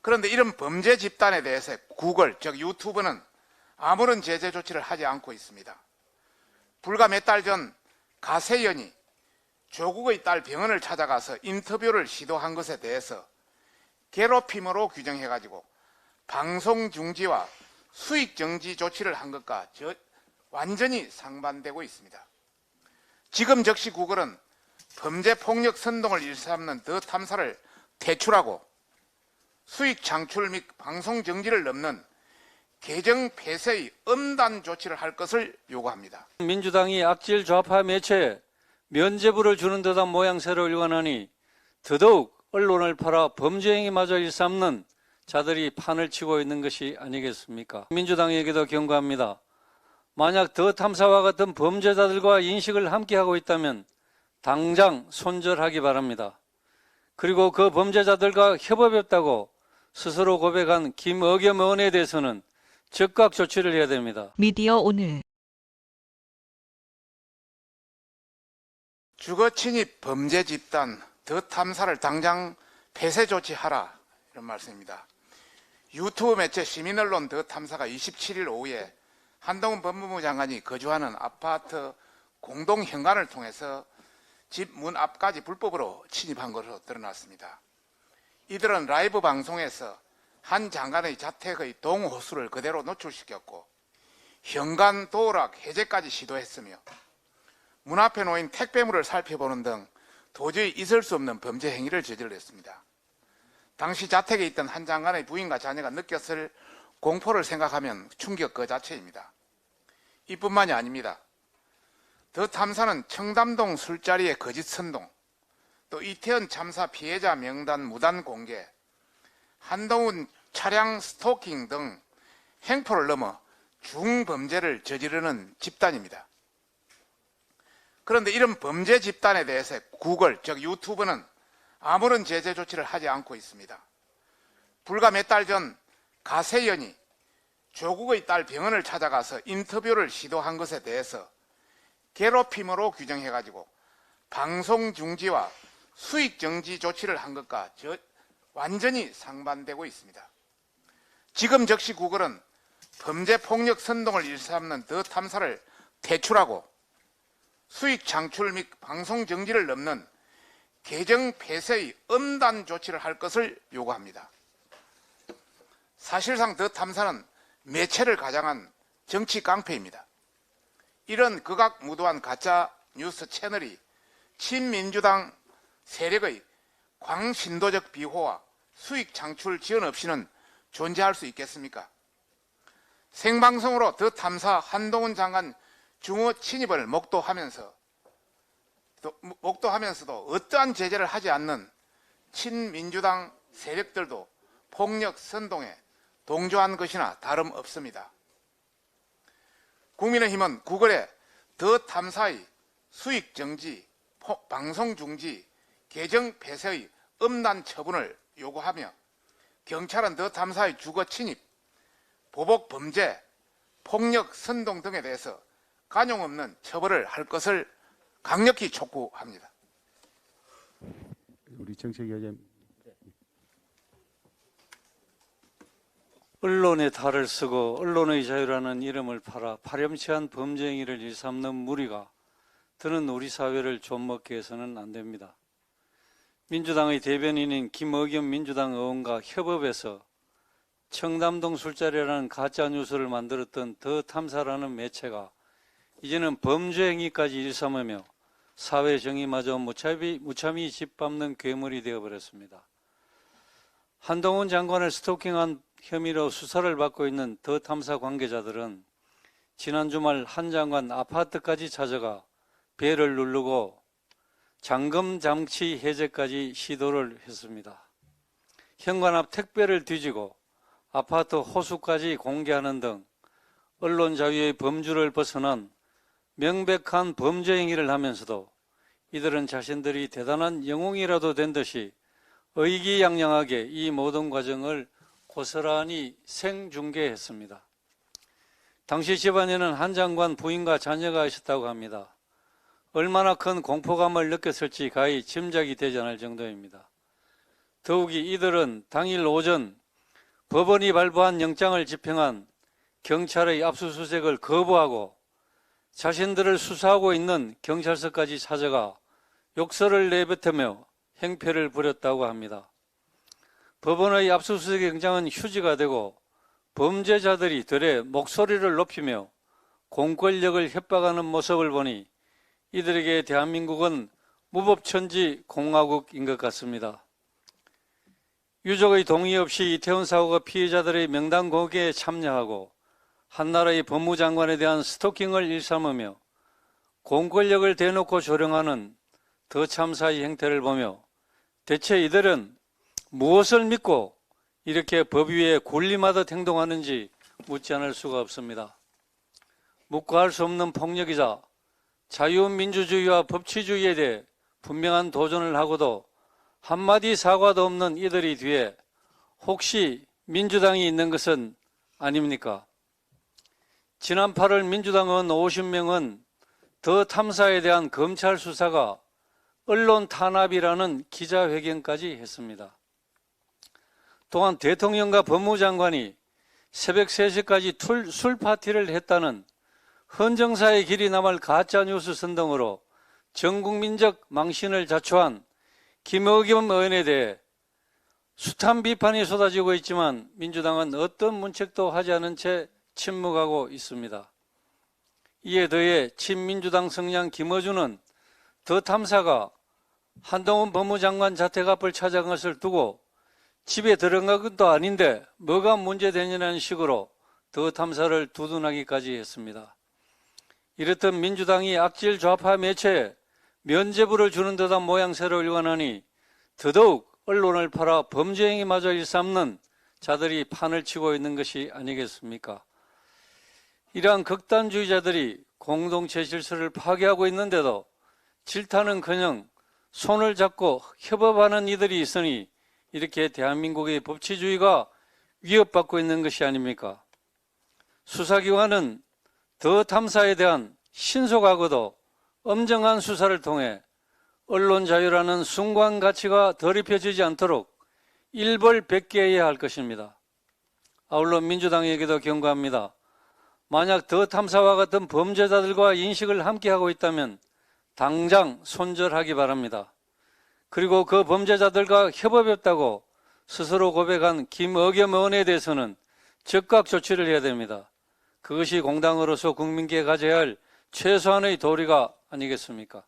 그런데 이런 범죄 집단에 대해서 구글, 즉 유튜브는 아무런 제재 조치를 하지 않고 있습니다. 불과 몇 달 전 가세연이 조국의 딸 병원을 찾아가서 인터뷰를 시도한 것에 대해서 괴롭힘으로 규정해가지고 방송 중지와 수익 정지 조치를 한 것과 완전히 상반되고 있습니다. 지금 즉시 구글은 범죄 폭력 선동을 일삼는 더 탐사를 퇴출하고 수익 창출 및 방송 정지를 넘는 계정 폐쇄의 엄단 조치를 할 것을 요구합니다. 민주당이 악질 좌파 매체에 면죄부를 주는 듯한 모양새로 일관하니 더더욱 언론을 팔아 범죄 행위마저 일삼는 자들이 판을 치고 있는 것이 아니겠습니까? 민주당에게도 경고합니다. 만약 더 탐사와 같은 범죄자들과 인식을 함께하고 있다면 당장 손절하기 바랍니다. 그리고 그 범죄자들과 협업했다고 스스로 고백한 김의겸 의원에 대해서는 즉각 조치를 해야 됩니다. 미디어 오늘 주거 침입 범죄 집단 더 탐사를 당장 폐쇄 조치하라, 이런 말씀입니다. 유튜브 매체 시민언론 더 탐사가 27일 오후에 한동훈 법무부 장관이 거주하는 아파트 공동 현관을 통해서 집 문 앞까지 불법으로 침입한 것으로 드러났습니다. 이들은 라이브 방송에서 한 장관의 자택의 동호수를 그대로 노출시켰고 현관 도어락 해제까지 시도했으며 문 앞에 놓인 택배물을 살펴보는 등 도저히 있을 수 없는 범죄 행위를 저질렀습니다. 당시 자택에 있던 한 장관의 부인과 자녀가 느꼈을 공포를 생각하면 충격 그 자체입니다. 이뿐만이 아닙니다. 더 탐사는 청담동 술자리의 거짓 선동, 또 이태원 참사 피해자 명단 무단 공개, 한동훈 차량 스토킹 등 행포를 넘어 중범죄를 저지르는 집단입니다. 그런데 이런 범죄 집단에 대해서 구글, 즉 유튜브는 아무런 제재 조치를 하지 않고 있습니다. 불과 몇 달 전 가세연이 조국의 딸 병원을 찾아가서 인터뷰를 시도한 것에 대해서 괴롭힘으로 규정해가지고 방송 중지와 수익 정지 조치를 한 것과 완전히 상반되고 있습니다. 지금 즉시 구글은 범죄 폭력 선동을 일삼는 더 탐사를 퇴출하고 수익 창출 및 방송 정지를 넘는 계정 폐쇄의 엄단 조치를 할 것을 요구합니다. 사실상 더 탐사는 매체를 가장한 정치 깡패입니다. 이런 극악무도한 가짜 뉴스 채널이 친민주당 세력의 광신도적 비호와 수익 창출 지원 없이는 존재할 수 있겠습니까? 생방송으로 더 탐사 한동훈 장관 중어 침입을 목도하면서도 어떠한 제재를 하지 않는 친민주당 세력들도 폭력 선동에 동조한 것이나 다름없습니다. 국민의힘은 구글의 더 탐사의 수익 정지, 방송 중지, 계정 폐쇄의 엄단 처분을 요구하며 경찰은 더 탐사의 주거 침입, 보복 범죄, 폭력 선동 등에 대해서 관용 없는 처벌을 할 것을 강력히 촉구합니다. 우리 정책위원장. 언론의 탈을 쓰고 언론의 자유라는 이름을 팔아 파렴치한 범죄 행위를 일삼는 무리가 드는 우리 사회를 좀먹게 해서는 안 됩니다. 민주당의 대변인인 김의겸 민주당 의원과 협업해서 청담동 술자리라는 가짜 뉴스를 만들었던 더 탐사라는 매체가 이제는 범죄 행위까지 일삼으며 사회 정의마저 무참히 짓밟는 괴물이 되어버렸습니다. 한동훈 장관을 스토킹한 혐의로 수사를 받고 있는 더 탐사 관계자들은 지난 주말 한 장관 아파트까지 찾아가 벨을 누르고 잠금 장치 해제까지 시도를 했습니다. 현관 앞 택배를 뒤지고 아파트 호수까지 공개하는 등 언론 자유의 범주를 벗어난 명백한 범죄 행위를 하면서도 이들은 자신들이 대단한 영웅이라도 된 듯이 의기양양하게 이 모든 과정을 고스란히 생중계했습니다. 당시 집안에는 한 장관 부인과 자녀가 있었다고 합니다. 얼마나 큰 공포감을 느꼈을지 가히 짐작이 되지 않을 정도입니다. 더욱이 이들은 당일 오전 법원이 발부한 영장을 집행한 경찰의 압수수색을 거부하고 자신들을 수사하고 있는 경찰서까지 찾아가 욕설을 내뱉으며 행패를 부렸다고 합니다. 법원의 압수수색 영장은 휴지가 되고 범죄자들이 들에 목소리를 높이며 공권력을 협박하는 모습을 보니 이들에게 대한민국은 무법천지 공화국인 것 같습니다. 유족의 동의 없이 이태원 사고가 피해자들의 명단 공개에 참여하고 한나라의 법무장관에 대한 스토킹을 일삼으며 공권력을 대놓고 조롱하는 더 참사의 행태를 보며 대체 이들은 무엇을 믿고 이렇게 법 위에 군림하듯 행동하는지 묻지 않을 수가 없습니다. 묵과할 수 없는 폭력이자 자유민주주의와 법치주의에 대해 분명한 도전을 하고도 한마디 사과도 없는 이들이 뒤에 혹시 민주당이 있는 것은 아닙니까? 지난 8월 민주당 의원 50명은 더 탐사에 대한 검찰 수사가 언론 탄압이라는 기자회견까지 했습니다. 또한 대통령과 법무장관이 새벽 3시까지 술 파티를 했다는 헌정사의 길이 남을 가짜뉴스 선동으로 전국민적 망신을 자초한 김의겸 의원에 대해 숱한 비판이 쏟아지고 있지만 민주당은 어떤 문책도 하지 않은 채 침묵하고 있습니다. 이에 더해 친민주당 성향 김어준은 더 탐사가 한동훈 법무장관 자택 앞을 찾아간 것을 두고 집에 들어간 것도 아닌데 뭐가 문제되냐는 식으로 더 탐사를 두둔하기까지 했습니다. 이렇듯 민주당이 악질 좌파 매체에 면죄부를 주는 듯한 모양새로 일관하니 더더욱 언론을 팔아 범죄 행위마저 일삼는 자들이 판을 치고 있는 것이 아니겠습니까? 이러한 극단주의자들이 공동체 질서를 파괴하고 있는데도 질타는커녕 손을 잡고 협업하는 이들이 있으니 이렇게 대한민국의 법치주의가 위협받고 있는 것이 아닙니까? 수사기관은 더 탐사에 대한 신속하고도 엄정한 수사를 통해 언론 자유라는 숭고한 가치가 덜 입혀지지 않도록 일벌백계해야 할 것입니다. 아울러 민주당에게도 경고합니다. 만약 더 탐사와 같은 범죄자들과 인식을 함께하고 있다면 당장 손절하기 바랍니다. 그리고 그 범죄자들과 협업했다고 스스로 고백한 김의겸 의원에 대해서는 즉각 조치를 해야 됩니다. 그것이 공당으로서 국민께 가져야 할 최소한의 도리가 아니겠습니까?